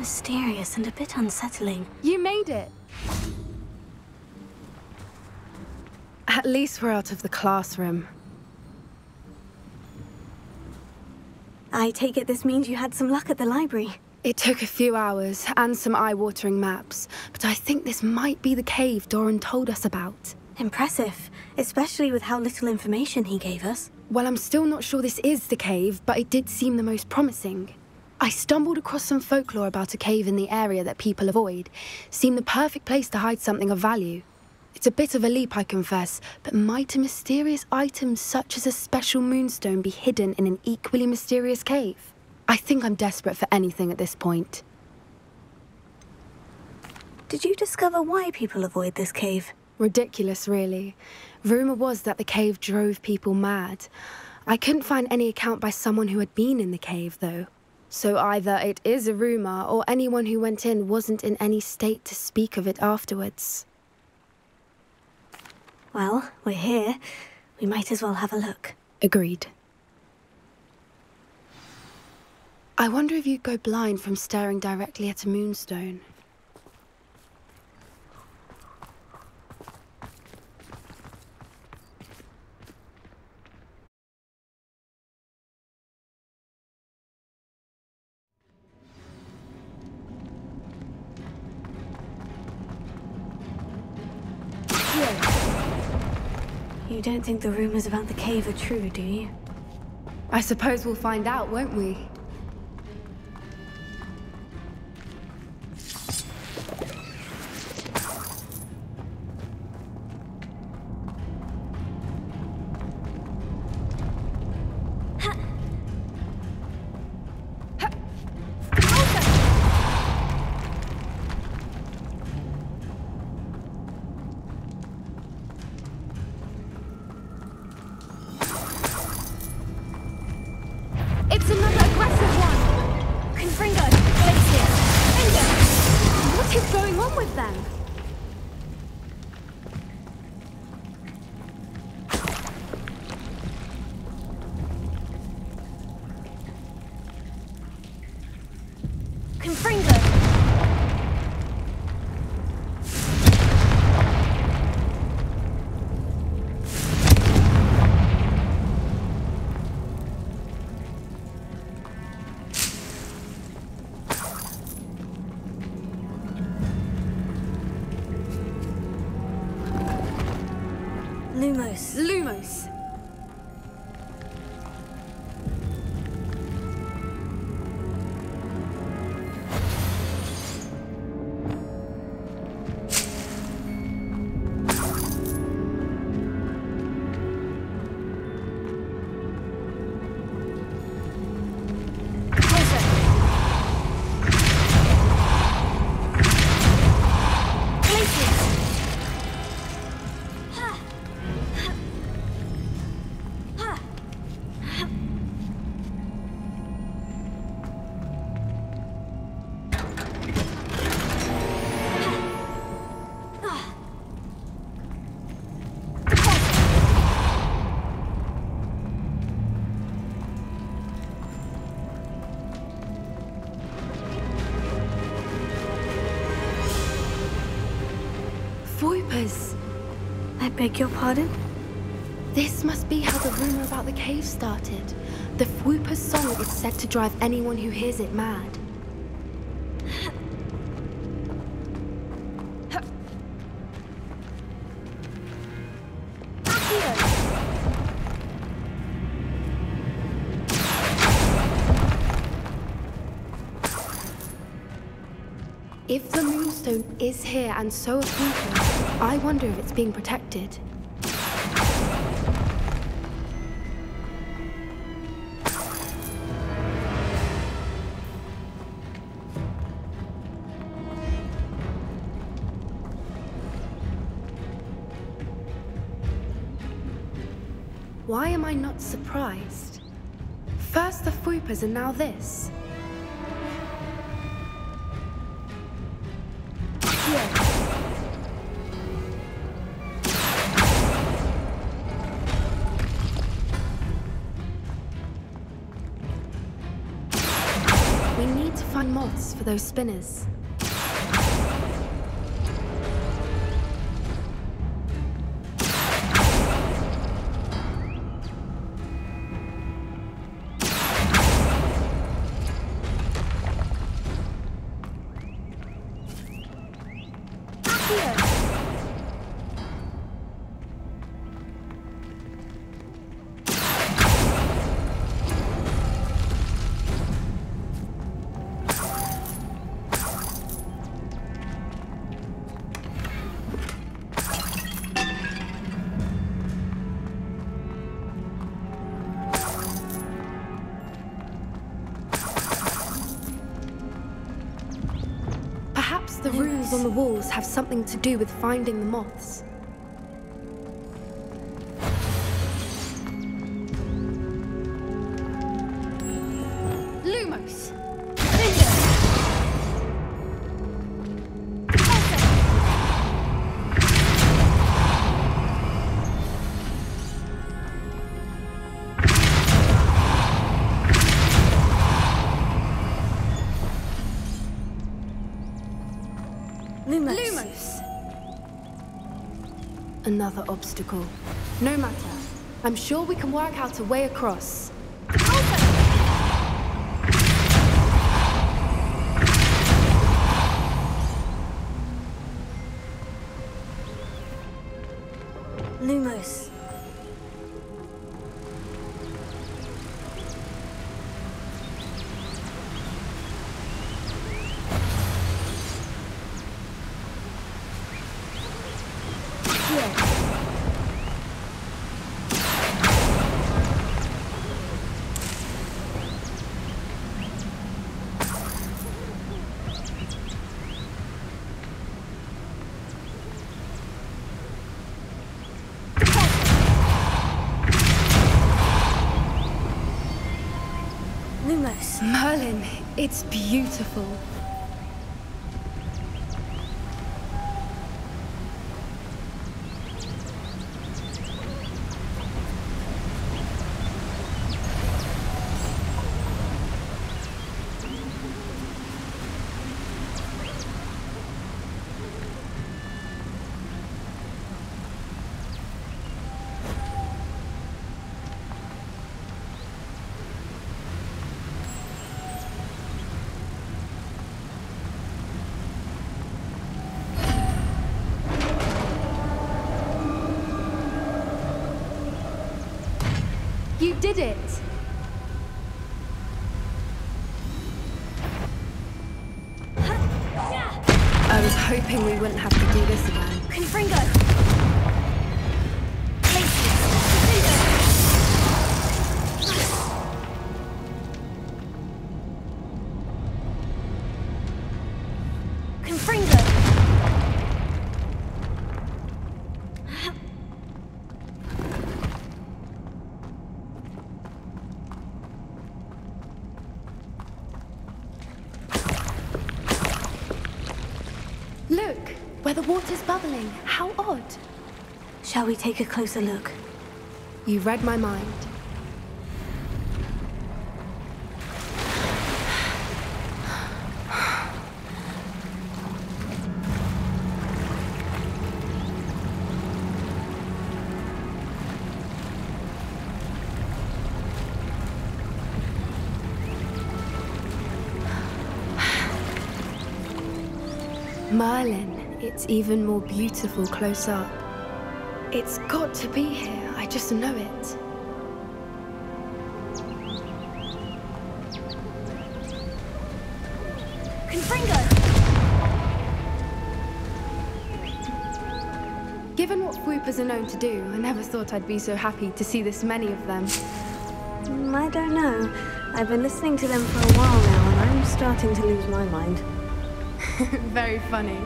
mysterious and a bit unsettling. You made it! At least we're out of the classroom. I take it this means you had some luck at the library. It took a few hours and some eye-watering maps, but I think this might be the cave Doran told us about. Impressive, especially with how little information he gave us. Well, I'm still not sure this is the cave, but it did seem the most promising. I stumbled across some folklore about a cave in the area that people avoid. Seemed the perfect place to hide something of value. It's a bit of a leap, I confess, but might a mysterious item such as a special moonstone be hidden in an equally mysterious cave? I think I'm desperate for anything at this point. Did you discover why people avoid this cave? Ridiculous, really. Rumour was that the cave drove people mad. I couldn't find any account by someone who had been in the cave, though. So either it is a rumour, or anyone who went in wasn't in any state to speak of it afterwards. Well, we're here. We might as well have a look. Agreed. I wonder if you'd go blind from staring directly at a moonstone. You don't think the rumors about the cave are true, do you? I suppose we'll find out, won't we? It's another aggressive one! Confringo! Glacier! Finger! What is going on with them? Confringo! Lumos. Lumos! Voipers! I beg your pardon? This must be how the rumour about the cave started. The Whooper's song is said to drive anyone who hears it mad. If the moonstone is here and so are Whoopers, I wonder if it's being protected. Why am I not surprised? First the Whoopers and now this. We need need to find moths for those spinners. The runes on the walls have something to do with finding the moths. Lumos! Lumos! Another obstacle. No matter. I'm sure we can work out a way across. Lumos. Merlin, it's beautiful. You did it! I was hoping we wouldn't have to do this again. Confringo! Look, where the water's bubbling. How odd. Shall we take a closer look? You read my mind. Merlin, it's even more beautiful close up. It's got to be here, I just know it. Confringo! Given what swoopers are known to do, I never thought I'd be so happy to see this many of them. I don't know. I've been listening to them for a while now, and I'm starting to lose my mind. Very funny.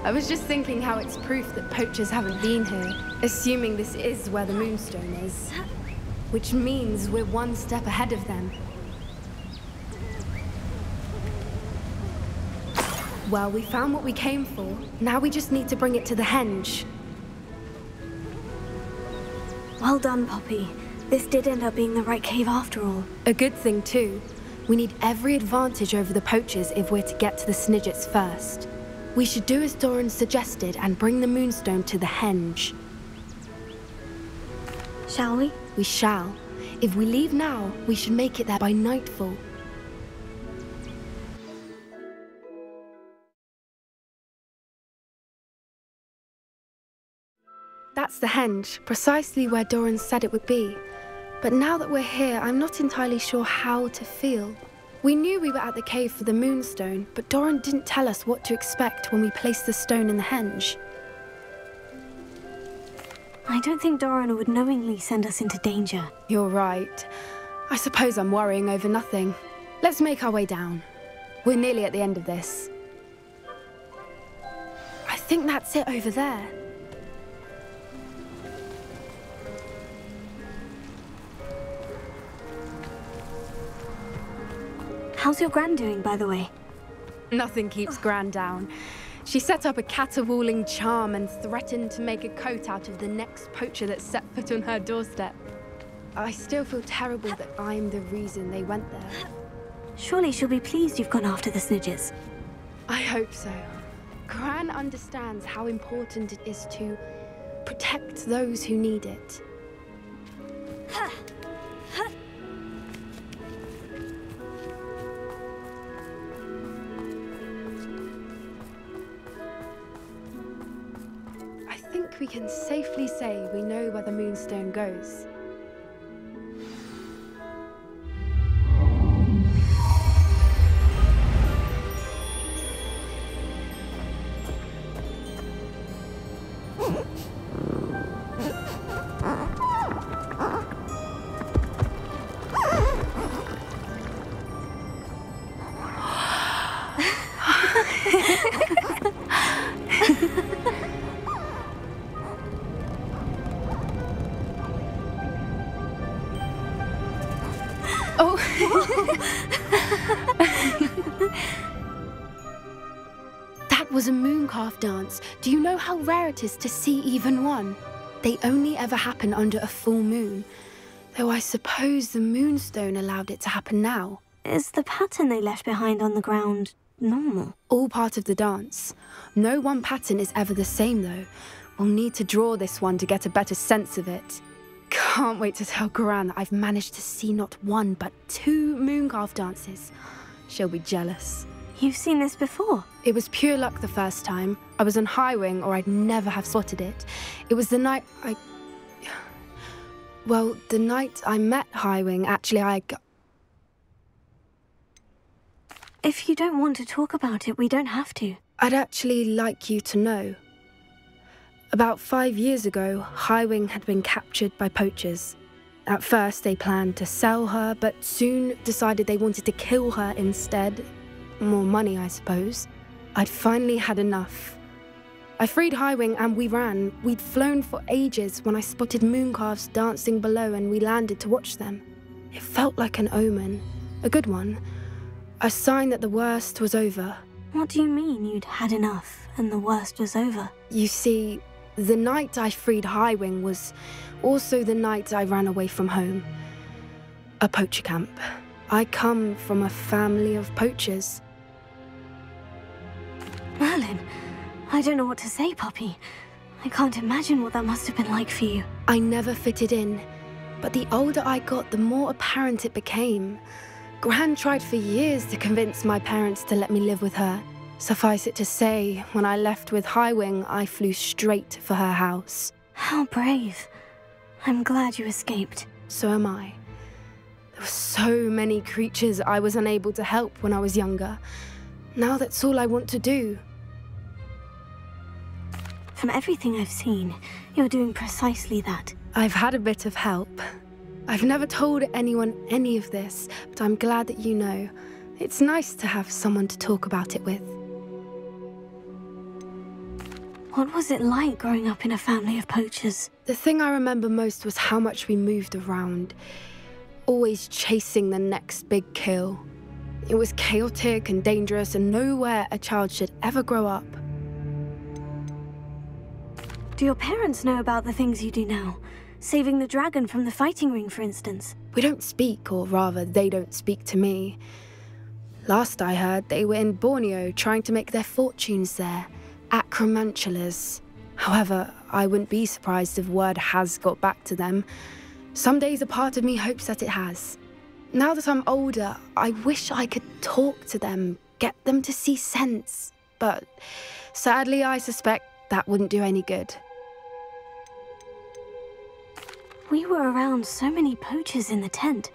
I was just thinking how it's proof that poachers haven't been here, assuming this is where the Moonstone is. Which means we're one step ahead of them. Well, we found what we came for. Now we just need to bring it to the henge. Well done, Poppy. This did end up being the right cave after all. A good thing, too. We need every advantage over the poachers if we're to get to the Snidgets first. We should do as Doran suggested and bring the Moonstone to the henge. Shall we? We shall. If we leave now, we should make it there by nightfall. That's the henge, precisely where Doran said it would be. But now that we're here, I'm not entirely sure how to feel. We knew we were at the cave for the Moonstone, but Doran didn't tell us what to expect when we placed the stone in the henge. I don't think Doran would knowingly send us into danger. You're right. I suppose I'm worrying over nothing. Let's make our way down. We're nearly at the end of this. I think that's it over there. How's your Gran doing, by the way? Nothing keeps Gran down. She set up a caterwauling charm and threatened to make a coat out of the next poacher that set foot on her doorstep. I still feel terrible that I'm the reason they went there. Surely she'll be pleased you've gone after the Snidgets. I hope so. Gran understands how important it is to protect those who need it. I think we can safely say we know where the Moonstone goes. That was a mooncalf dance. Do you know how rare it is to see even one? They only ever happen under a full moon. Though I suppose the Moonstone allowed it to happen now. Is the pattern they left behind on the ground normal? All part of the dance. No one pattern is ever the same though. We'll need to draw this one to get a better sense of it. Can't wait to tell Gran that I've managed to see not one, but 2 mooncalf dances. She'll be jealous. You've seen this before? It was pure luck the first time. I was on Highwing, or I'd never have spotted it. It was the night Well, the night I met Highwing, actually, If you don't want to talk about it, we don't have to. I'd actually like you to know. About 5 years ago, Highwing had been captured by poachers. At first, they planned to sell her, but soon decided they wanted to kill her instead. More money, I suppose. I'd finally had enough. I freed Highwing and we ran. We'd flown for ages when I spotted mooncalves dancing below and we landed to watch them. It felt like an omen. A good one. A sign that the worst was over. What do you mean you'd had enough and the worst was over? You see, the night I freed Highwing was also the night I ran away from home. A poacher camp. I come from a family of poachers. Merlin, I don't know what to say, Poppy. I can't imagine what that must have been like for you. I never fitted in, but the older I got, the more apparent it became. Gran tried for years to convince my parents to let me live with her. Suffice it to say, when I left with Highwing, I flew straight for her house. How brave. I'm glad you escaped. So am I. There were so many creatures I was unable to help when I was younger. Now that's all I want to do. From everything I've seen, you're doing precisely that. I've had a bit of help. I've never told anyone any of this, but I'm glad that you know. It's nice to have someone to talk about it with. What was it like growing up in a family of poachers? The thing I remember most was how much we moved around, always chasing the next big kill. It was chaotic and dangerous and nowhere a child should ever grow up. Do your parents know about the things you do now? Saving the dragon from the fighting ring, for instance. We don't speak, or rather, they don't speak to me. Last I heard, they were in Borneo trying to make their fortunes there, acromantulas. However, I wouldn't be surprised if word has got back to them. Some days a part of me hopes that it has. Now that I'm older, I wish I could talk to them, get them to see sense. But sadly, I suspect that wouldn't do any good. We were around so many poachers in the tent.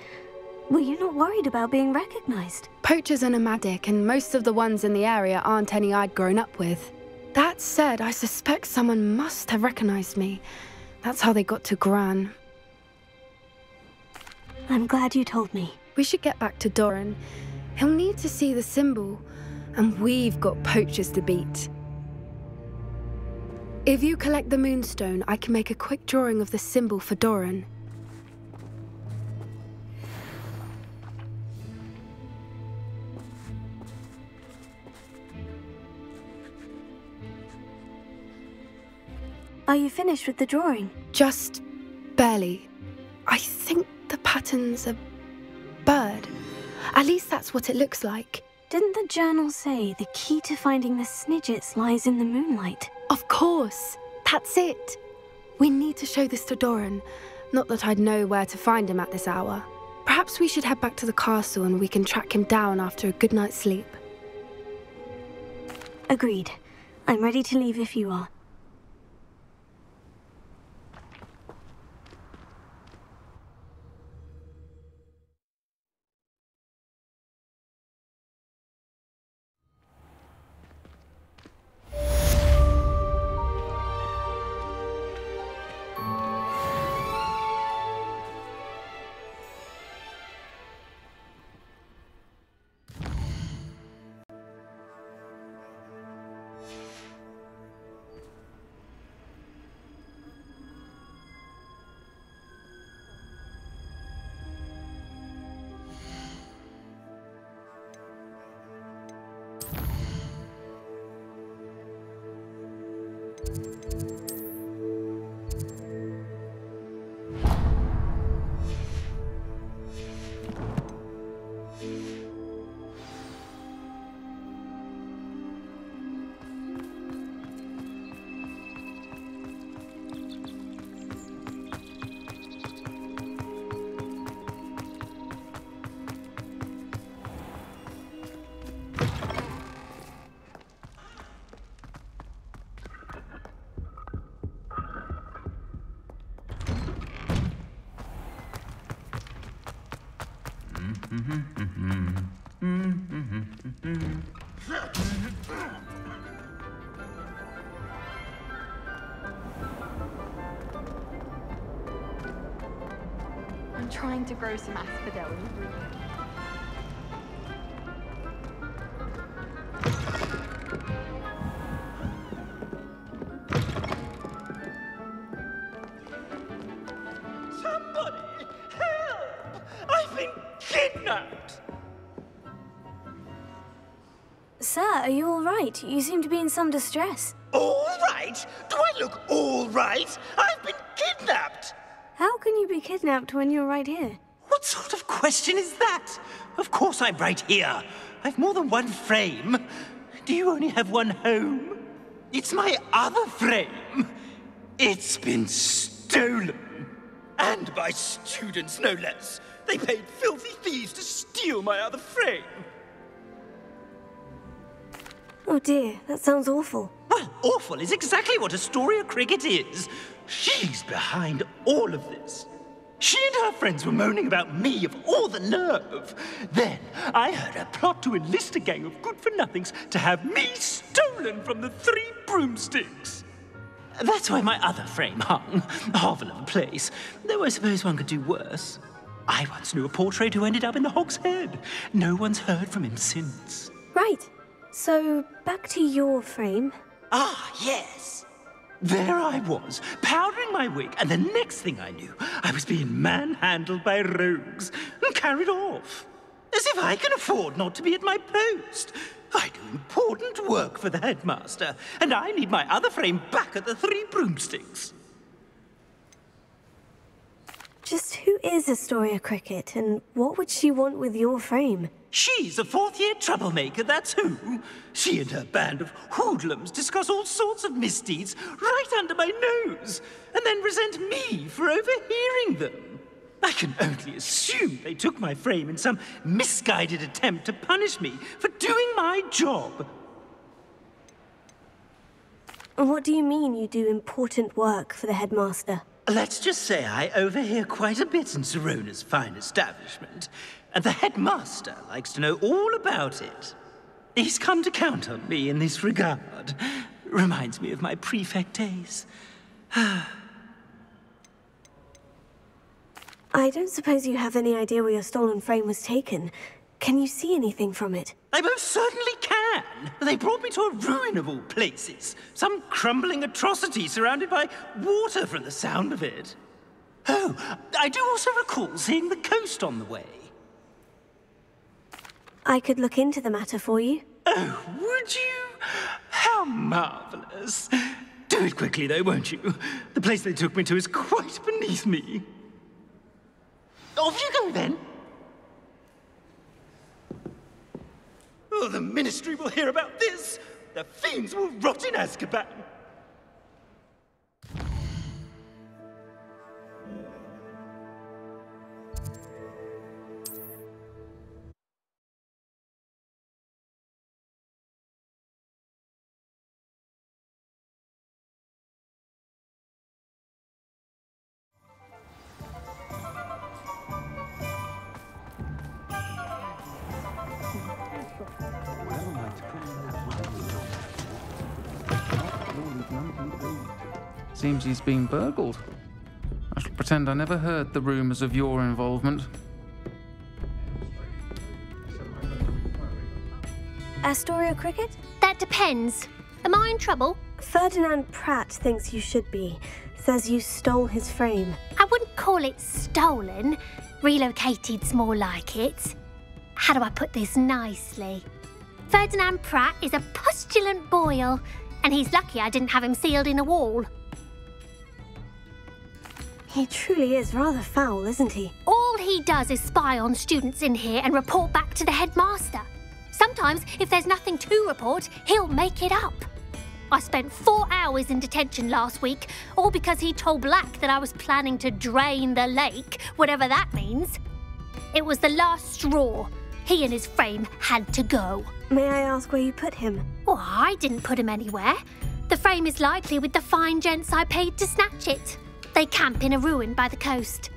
Were you not worried about being recognized? Poachers are nomadic, and most of the ones in the area aren't any I'd grown up with. That said, I suspect someone must have recognized me. That's how they got to Gran. I'm glad you told me. We should get back to Doran. He'll need to see the symbol, and we've got poachers to beat. If you collect the moonstone, I can make a quick drawing of the symbol for Doran. Are you finished with the drawing? Just barely. I think the pattern's a bird. At least that's what it looks like. Didn't the journal say the key to finding the Snidgets lies in the moonlight? Of course. That's it. We need to show this to Doran. Not that I'd know where to find him at this hour. Perhaps we should head back to the castle and we can track him down after a good night's sleep. Agreed. I'm ready to leave if you are. I'm trying to grow some asphodel. Somebody! Help! I've been kidnapped! Sir, are you all right? You seem to be in some distress. All right? Do I look all right? I've been kidnapped! How can you be kidnapped when you're right here? What sort of question is that? Of course I'm right here. I've more than one frame. Do you only have one home? It's my other frame. It's been stolen. And by students, no less. They paid filthy thieves to steal my other frame. Oh dear, that sounds awful. Well, awful is exactly what Astoria Cricket is. She's behind all of this. She and her friends were moaning about me of all the nerve. Then I heard her plot to enlist a gang of good-for-nothings to have me stolen from the Three Broomsticks. That's why my other frame hung. A hovel of a place. Though I suppose one could do worse. I once knew a portrait who ended up in the Hogshead. No one's heard from him since. Right. So, back to your frame. Ah, yes. There I was, powdering my wig, and the next thing I knew, I was being manhandled by rogues and carried off. As if I can afford not to be at my post. I do important work for the headmaster, and I need my other frame back at the Three Broomsticks. Just who is Astoria Cricket, and what would she want with your frame? She's a fourth-year troublemaker, that's who. She and her band of hoodlums discuss all sorts of misdeeds right under my nose, and then resent me for overhearing them. I can only assume they took my frame in some misguided attempt to punish me for doing my job. What do you mean you do important work for the headmaster? Let's just say I overhear quite a bit in Serona's fine establishment, and the headmaster likes to know all about it. He's come to count on me in this regard. Reminds me of my prefect days. I don't suppose you have any idea where your stolen frame was taken. Can you see anything from it? I most certainly can. They brought me to a ruin of all places. Some crumbling atrocity surrounded by water from the sound of it. Oh, I do also recall seeing the coast on the way. I could look into the matter for you. Oh, would you? How marvelous. Do it quickly, though, won't you? The place they took me to is quite beneath me. Off you go, then. Oh, the Ministry will hear about this. The fiends will rot in Azkaban. Seems he's been burgled. I shall pretend I never heard the rumours of your involvement. Astoria Cricket? That depends. Am I in trouble? Ferdinand Pratt thinks you should be. Says you stole his frame. I wouldn't call it stolen. Relocated's more like it. How do I put this nicely? Ferdinand Pratt is a postulant boil, and he's lucky I didn't have him sealed in a wall. He truly is rather foul, isn't he? All he does is spy on students in here and report back to the headmaster. Sometimes, if there's nothing to report, he'll make it up. I spent 4 hours in detention last week, all because he told Black that I was planning to drain the lake, whatever that means. It was the last straw. He and his frame had to go. May I ask where you put him? Oh, I didn't put him anywhere. The frame is likely with the fine gents I paid to snatch it. They camp in a ruin by the coast.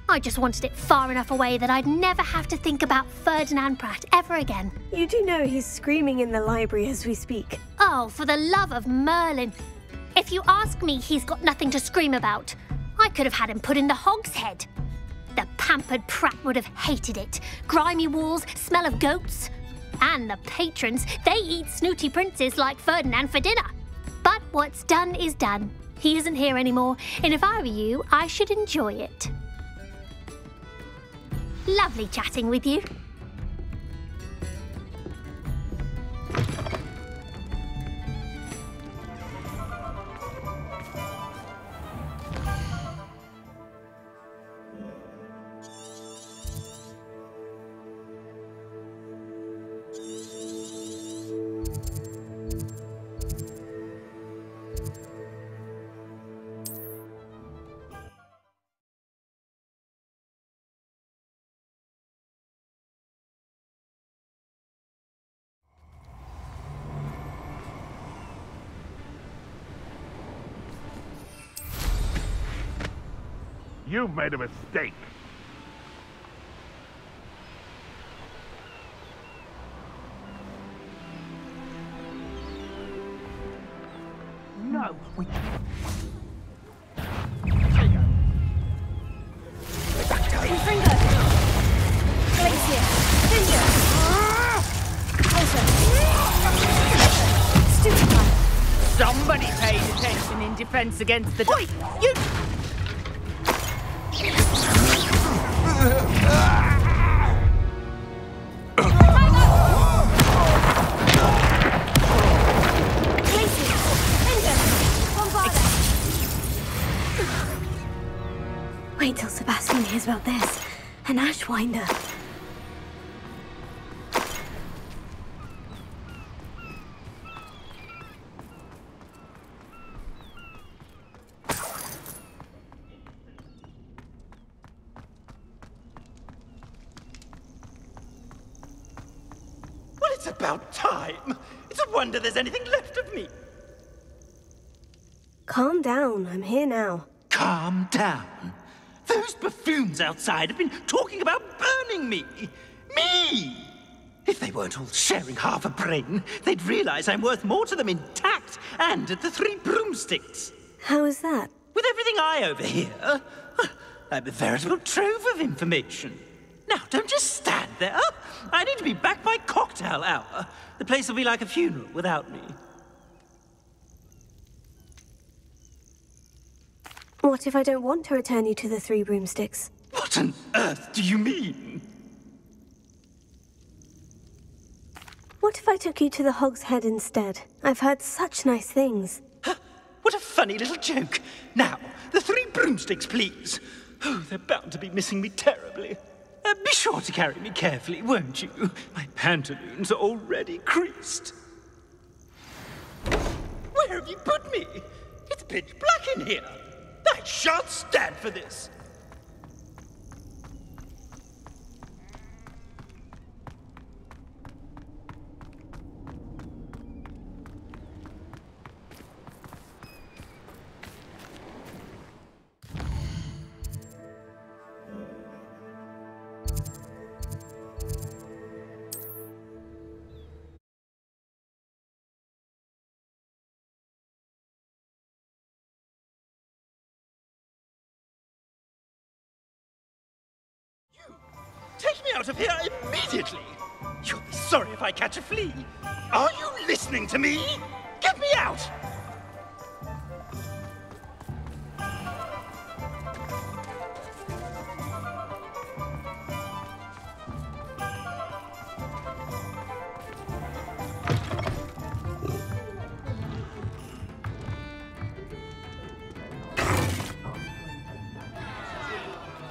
I just wanted it far enough away that I'd never have to think about Ferdinand Pratt ever again. You do know he's screaming in the library as we speak. Oh, for the love of Merlin. If you ask me, he's got nothing to scream about. I could have had him put in the Hogshead. The pampered Pratt would have hated it. Grimy walls, smell of goats. And the patrons, they eat snooty princes like Ferdinand for dinner. But what's done is done. He isn't here anymore, and if I were you, I should enjoy it. Lovely chatting with you. You've made a mistake. No, we can't. Finger! Glacier! Finger! Closer! Stupid! Somebody paid attention in defense against the... Oi! You... Wait till Sebastian cares about this? An ashwinder. Well, it's about time. It's a wonder there's anything left of me. Calm down, I'm here now. Calm down. Those buffoons outside have been talking about burning me. Me! If they weren't all sharing half a brain, they'd realize I'm worth more to them intact and at the 3 broomsticks. How is that? With everything I overhear, I'm a veritable trove of information. Now, don't just stand there. I need to be back by cocktail hour. The place will be like a funeral without me. What if I don't want to return you to the 3 broomsticks? What on earth do you mean? What if I took you to the Hogshead instead? I've heard such nice things. What a funny little joke. Now, the 3 broomsticks, please. Oh, they're bound to be missing me terribly. Be sure to carry me carefully, won't you? My pantaloons are already creased. Where have you put me? It's pitch black in here. I shan't stand for this. Take me out of here immediately! You'll be sorry if I catch a flea. Are you listening to me? Get me out!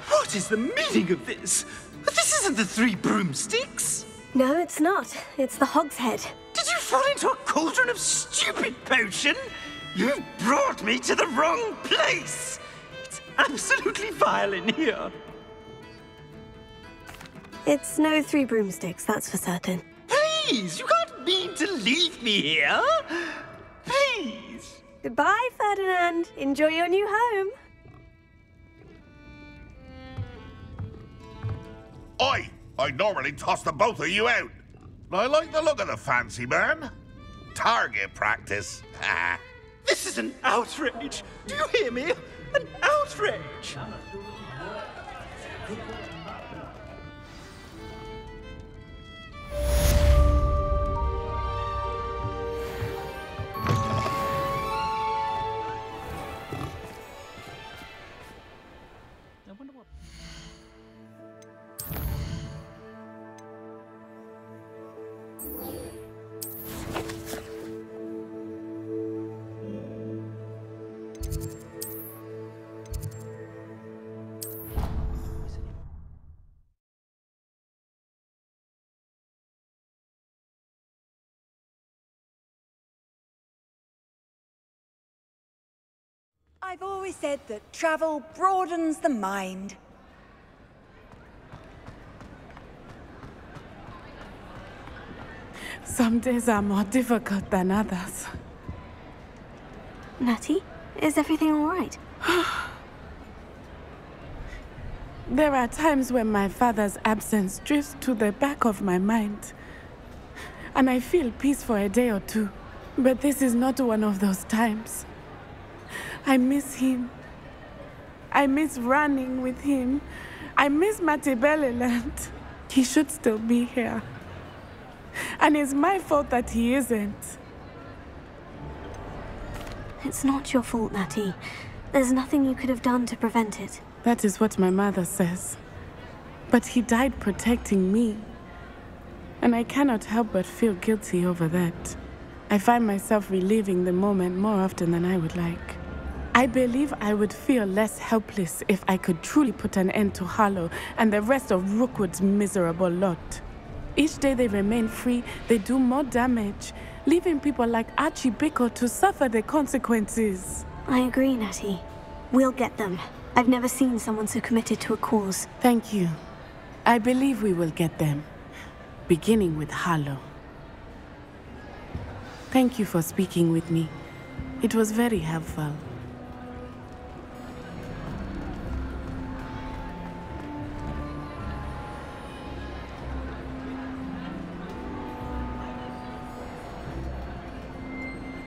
What is the meaning of this? This isn't the 3 broomsticks! No, it's not. It's the Hogshead. Did you fall into a cauldron of stupid potion? You brought me to the wrong place! It's absolutely vile in here. It's no 3 broomsticks, that's for certain. Please, you can't mean to leave me here. Please. Goodbye, Ferdinand. Enjoy your new home. I'd normally toss the both of you out. I like the look of the fancy man. Target practice. This is an outrage. Do you hear me? An outrage. I've always said that travel broadens the mind. Some days are more difficult than others. Natty, is everything all right? There are times when my father's absence drifts to the back of my mind, and I feel peace for a day or two. But this is not one of those times. I miss him. I miss running with him. I miss Matibeleland. He should still be here. And it's my fault that he isn't. It's not your fault, Natty. There's nothing you could have done to prevent it. That is what my mother says. But he died protecting me. And I cannot help but feel guilty over that. I find myself reliving the moment more often than I would like. I believe I would feel less helpless if I could truly put an end to Harlow and the rest of Rookwood's miserable lot. Each day they remain free, they do more damage, leaving people like Archie Pickle to suffer the consequences. I agree, Natty. We'll get them. I've never seen someone so committed to a cause. Thank you. I believe we will get them, beginning with Harlow. Thank you for speaking with me. It was very helpful.